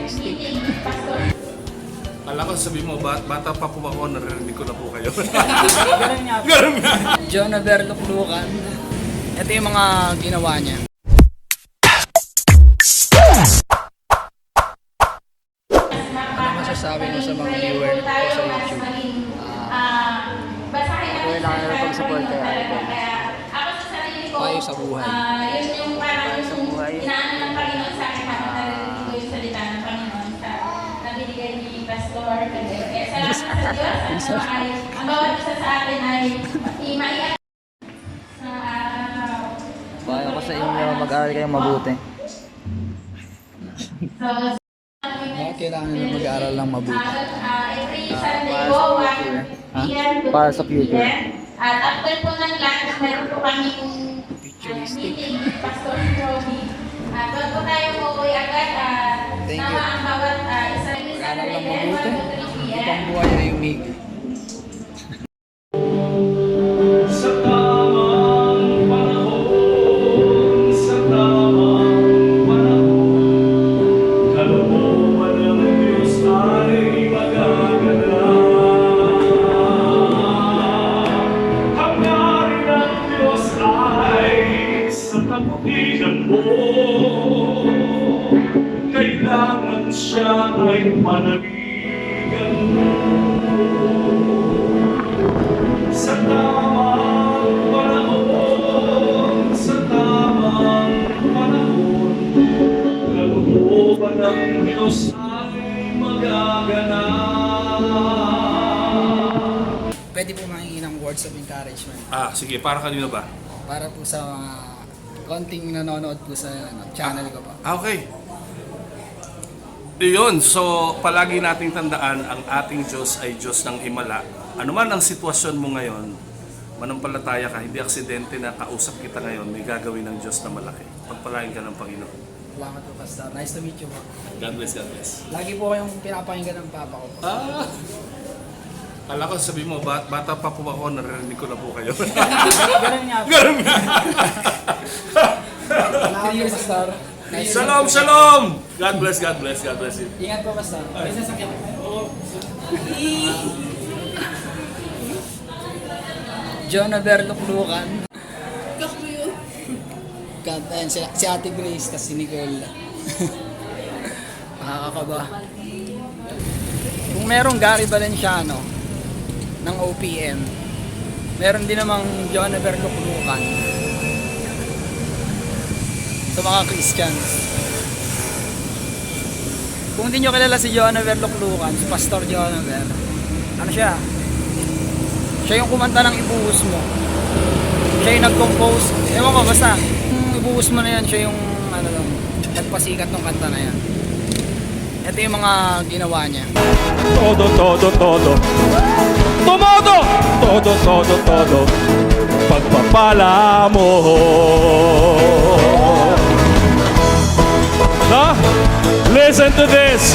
futuristic. Kala ko sabi mo, bata pa po ako, naririnig ko na po kayo. Ganun nga. Ganun nga. John Averluklukan. Ito yung mga ginawa niya. Ano masasabi mo sa mga viewer ko sa YouTube? Kailangan na pag-support kay Idol. Payo sa buhay. Payo sa buhay. Inaano ng Panginoon sa akin habang narinig ko yung salita ng Panginoon sa nabinigay ni Pastor. Salamat sa Diyos. Ang bawat isa sa atin ay maiyak sa araw. Payo ko sa inyo, mag-aaral kayong mabuti. Bakit kailangan nila mag-aaral lang mabuti? Every Sunday po, Para sa future. At after po ng lunch, meron po kaming meeting ni Pastor Joey. Doon po tayo uuwi agad. Thank you. Tama ang bawat isa. Mag-aaral lang mabuti. Ibang buhay ay umigil. Sa tamang panahon, sa tamang panahon, kalooban ng Diyos ay magaganap. Hangarin ng Diyos ay sa kabutihan mo, kailangan siya ay panagigan mo. Sa tamang panahon, sa tamang panahon, kalooban ng Diyos ay magaganap. Pwede po mahingi ng words of encouragement Sige, para kanino ba? para po sa mga konting nanonood po sa channel ko po. Okay. Iyon, so palagi nating tandaan ang ating Diyos ay Diyos ng himala. Ano man ang sitwasyon mo ngayon, manampalataya ka, hindi aksidente na kausap kita ngayon, may gagawin ng Diyos na malaki. Pagpalain ka ng Panginoon. Salamat po, Pastor. Nice to meet you po. God bless, God bless. Lagi po kayong pinapakinggan ng papa ko po. Kala ko sabi mo, bata pa po ako, naririnig ko na po kayo. Ganun nga po. Ganun nga. Salamat po, Pastor. Nice to Shalom, shalom! God bless, God bless, God bless you. Ingat po, Pastor. May sasakyan. John Averluklukan. Ayan, si Ate Grace, kasi si Nicole. Nakakakaba. Kung merong Gary Valenciano ng OPM, meron din namang John Averluklukan sa mga Christians. Kung hindi nyo kilala si John Averluklukan, si Pastor John Aver, ano siya? Siya yung kumanta ng Ibuhos Mo. Siya yung nag-compose. Ewan ko, basta yung Ibuhos Mo na yan, siya yung nagpasikat ng kanta na yan. Ito yung mga ginawa niya. Todo, todo, todo. Tumodo! Todo, todo, todo. Pagpapala mo. Listen to this.